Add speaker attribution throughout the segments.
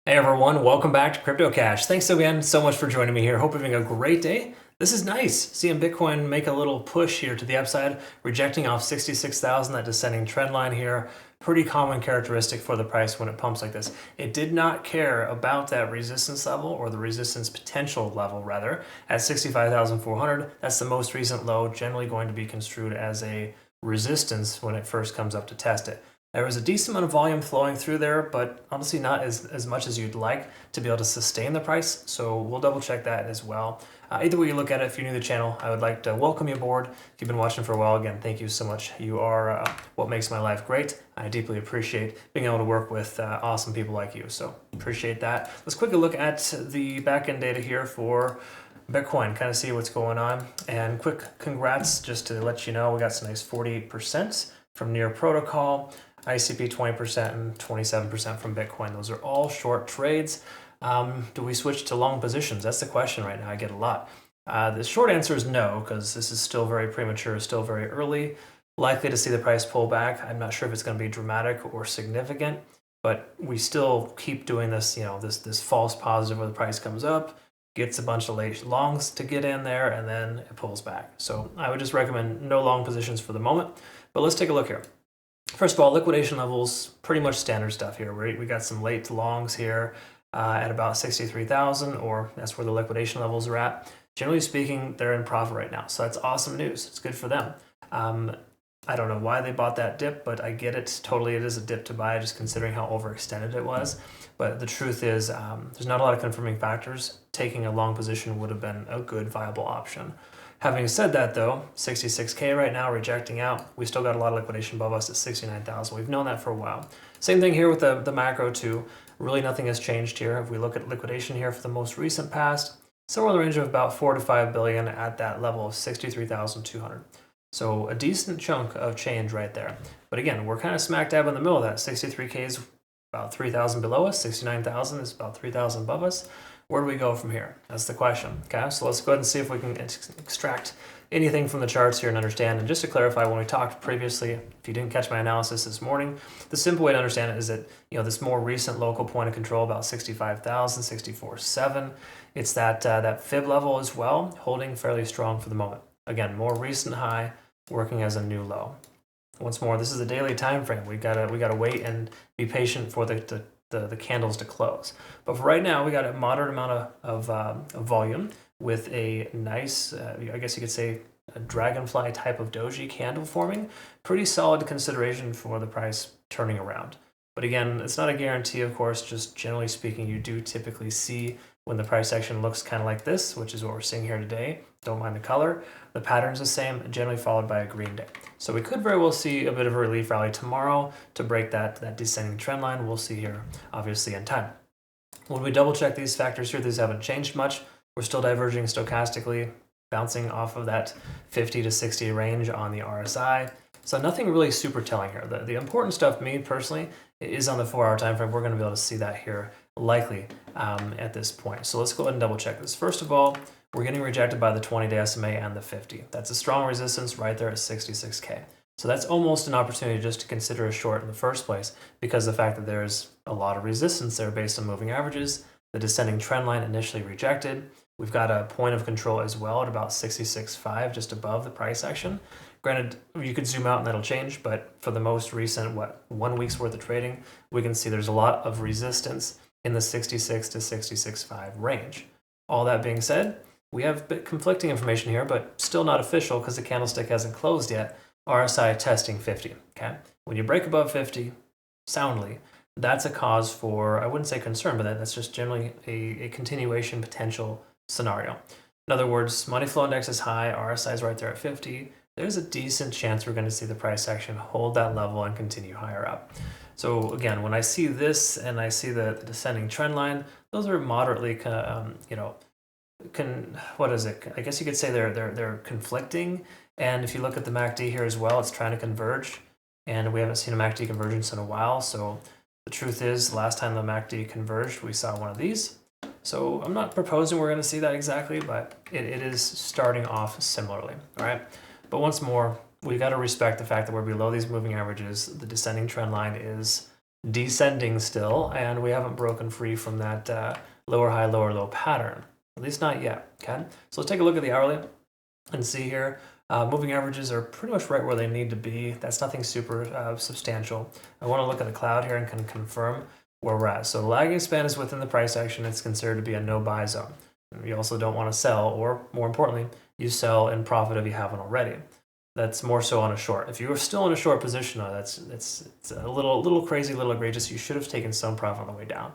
Speaker 1: Hey everyone, welcome back to CryptoCache. Thanks again so much for joining me here. Hope you're having a great day. This is nice, seeing Bitcoin make a little push here to the upside, rejecting off 66,000, that descending trend line here. Pretty common characteristic for the price when it pumps like this. It did not care about that resistance level, or the resistance potential level rather, at 65,400. That's the most recent low, generally going to be construed as a resistance when it first comes up to test it. There was a decent amount of volume flowing through there, but honestly not as much as you'd like to be able to sustain the price. So we'll double check that as well. Either way you look at it, if you're new to the channel, I would like to welcome you aboard. If you've been watching for a while, again, thank you so much. You are what makes my life great. I deeply appreciate being able to work with awesome people like you. So appreciate that. Let's quickly look at the back-end data here for Bitcoin, kind of see what's going on. And quick congrats, just to let you know, we got some nice 48% from Near Protocol. ICP 20% and 27% from Bitcoin. Those are all short trades. Do we switch to long positions? That's the question right now. I get a lot. The short answer is no, because this is still very premature, still very early. Likely to see the price pull back. I'm not sure if it's going to be dramatic or significant, but we still keep doing this, this false positive where the price comes up, gets a bunch of late longs to get in there, and then it pulls back. So I would just recommend no long positions for the moment. But let's take a look here. First of all, liquidation levels, pretty much standard stuff here. We got some late longs here at about 63,000, or that's where the liquidation levels are at. Generally speaking, they're in profit right now, so that's awesome news. It's good for them. I don't know why they bought that dip, but I get it. Totally, it is a dip to buy, just considering how overextended it was. But the truth is, there's not a lot of confirming factors. Taking a long position would have been a good, viable option. Having said that though, 66K right now, rejecting out. We still got a lot of liquidation above us at 69,000. We've known that for a while. Same thing here with the macro too. Really nothing has changed here. If we look at liquidation here for the most recent past, somewhere in the range of about 4 to 5 billion at that level of 63,200. So a decent chunk of change right there. But again, we're kind of smack dab in the middle of that. 63K is about 3,000 below us. 69,000 is about 3,000 above us. Where do we go from here? That's the question. Okay, so let's go ahead and see if we can extract anything from the charts here and understand. And just to clarify, when we talked previously, if you didn't catch my analysis this morning, the simple way to understand it is that this more recent local point of control, about 65,000, 64.7, it's that fib level as well, holding fairly strong for the moment. Again, more recent high, working as a new low. Once more, this is a daily time frame. We gotta wait and be patient for the candles to close. But for right now, we got a moderate amount of volume with a nice, I guess you could say, a dragonfly type of doji candle forming. Pretty solid consideration for the price turning around. But again, it's not a guarantee, of course. Just generally speaking, you do typically see when the price action looks kind of like this, which is what we're seeing here today. Don't mind the color. The pattern's the same, generally followed by a green day. So we could very well see a bit of a relief rally tomorrow to break that descending trend line. We'll see here, obviously, in time. When we double check these factors here, these haven't changed much. We're still diverging stochastically, bouncing off of that 50 to 60 range on the RSI. So nothing really super telling here. The important stuff, me personally, is on the 4-hour time frame. We're going to be able to see that here likely at this point. So let's go ahead and double check this. First of all, we're getting rejected by the 20-day SMA and the 50. That's a strong resistance right there at 66K. So that's almost an opportunity just to consider a short in the first place, because of the fact that there's a lot of resistance there based on moving averages. The descending trend line initially rejected. We've got a point of control as well at about 66.5, just above the price action. Granted, you could zoom out and that'll change, but for the most recent, 1 week's worth of trading, we can see there's a lot of resistance in the 66 to 66.5 range. All that being said, we have a bit conflicting information here, but still not official because the candlestick hasn't closed yet. RSI testing 50, okay? When you break above 50 soundly, that's a cause for, I wouldn't say concern, but that's just generally a continuation potential scenario. In other words, money flow index is high, RSI is right there at 50. There's a decent chance we're going to see the price action hold that level and continue higher up. So again, when I see this and I see the descending trend line, those are moderately, what is it? I guess you could say they're conflicting. And if you look at the MACD here as well, it's trying to converge, and we haven't seen a MACD convergence in a while. So the truth is, last time the MACD converged, we saw one of these. So I'm not proposing we're going to see that exactly, but it is starting off similarly. All right. But once more, we got to respect the fact that we're below these moving averages. The descending trend line is descending still, and we haven't broken free from that lower high, lower low pattern, at least not yet. Okay, so let's take a look at the hourly and see here. Moving averages are pretty much right where they need to be. That's nothing super substantial. I want to look at the cloud here and can confirm where we're at. So the lagging span is within the price action. It's considered to be a no buy zone. You also don't want to sell, or more importantly, you sell in profit if you haven't already. That's more so on a short. If you were still in a short position, it's a little crazy, a little egregious. You should have taken some profit on the way down.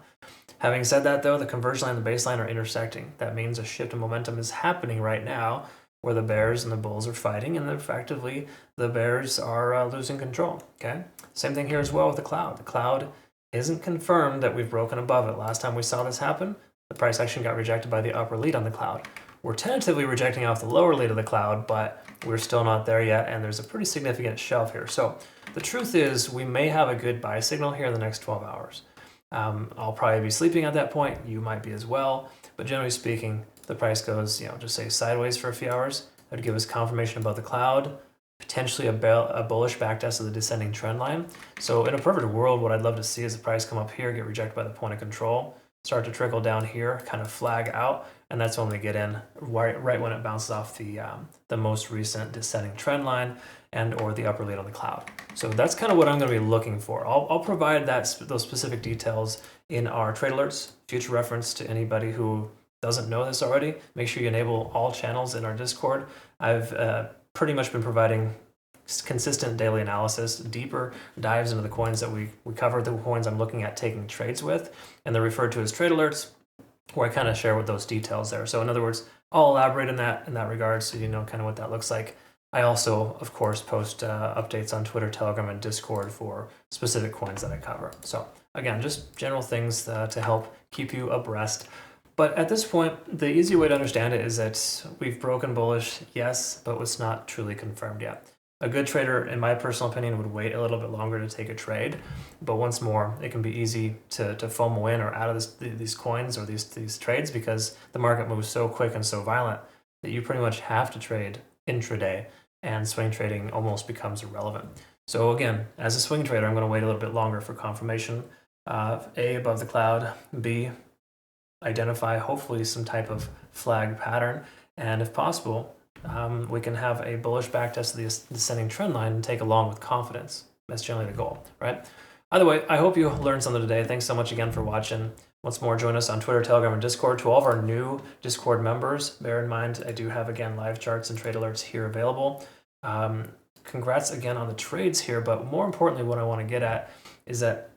Speaker 1: Having said that, though, the conversion line and the baseline are intersecting. That means a shift in momentum is happening right now, where the bears and the bulls are fighting, and effectively the bears are losing control. Okay, same thing here as well with the cloud. The cloud isn't confirmed that we've broken above it. Last time we saw this happen, the price action got rejected by the upper lead on the cloud. We're tentatively rejecting off the lower lead of the cloud, but we're still not there yet, and there's a pretty significant shelf here. So the truth is, we may have a good buy signal here in the next 12 hours. I'll probably be sleeping at that point. You might be as well. But generally speaking, the price goes, just say sideways for a few hours. That would give us confirmation about the cloud, potentially a bullish backtest of the descending trend line. So in a perfect world, what I'd love to see is the price come up here, get rejected by the point of control, start to trickle down here, kind of flag out, and that's when we get in right when it bounces off the most recent descending trend line and or the upper lead on the cloud. So that's kind of what I'm going to be looking for. I'll provide those specific details in our trade alerts. Future reference to anybody who doesn't know this already, make sure you enable all channels in our Discord. I've pretty much been providing consistent daily analysis, deeper dives into the coins that we cover, the coins I'm looking at taking trades with, and they're referred to as trade alerts, where I kind of share with those details there. So in other words, I'll elaborate in that regard, so you know kind of what that looks like. I also, of course, post updates on Twitter, Telegram, and Discord for specific coins that I cover. So again, just general things to help keep you abreast. But at this point, the easy way to understand it is that we've broken bullish, yes, but it's not truly confirmed yet. A good trader, in my personal opinion, would wait a little bit longer to take a trade. But once more, it can be easy to FOMO in or out of these coins or these trades, because the market moves so quick and so violent that you pretty much have to trade intraday, and swing trading almost becomes irrelevant. So again, as a swing trader, I'm going to wait a little bit longer for confirmation. A, above the cloud. B, identify hopefully some type of flag pattern, and if possible, we can have a bullish backtest of the descending trend line and take along with confidence. That's generally the goal, right? Either way, I hope you learned something today. Thanks so much again for watching. Once more, join us on Twitter, Telegram, and Discord. To all of our new Discord members, bear in mind, I do have, again, live charts and trade alerts here available. Congrats again on the trades here, but more importantly, what I want to get at is that,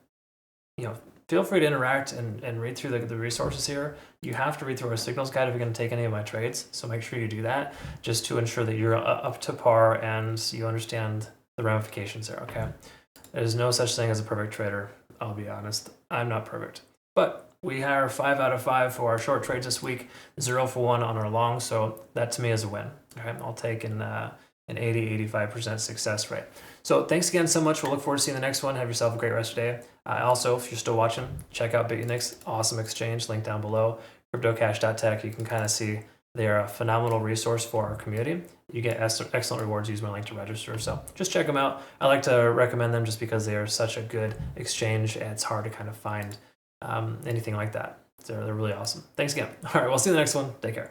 Speaker 1: feel free to interact and read through the resources here. You have to read through our signals guide if you're going to take any of my trades, so make sure you do that, just to ensure that you're up to par and you understand the ramifications there, okay? There's no such thing as a perfect trader, I'll be honest. I'm not perfect. But we are 5 out of 5 for our short trades this week, 0 for 1 on our long, so that to me is a win. All right, I'll take an 80-85% success rate. So thanks again so much. We'll look forward to seeing the next one. Have yourself a great rest of your day. Also, if you're still watching, check out BitUnix, awesome exchange, link down below, CryptoCache.tech. You can kind of see they're a phenomenal resource for our community. You get excellent rewards. Use my link to register. So just check them out. I like to recommend them just because they are such a good exchange, and it's hard to kind of find anything like that. They're really awesome. Thanks again. All right, we'll see you in the next one. Take care.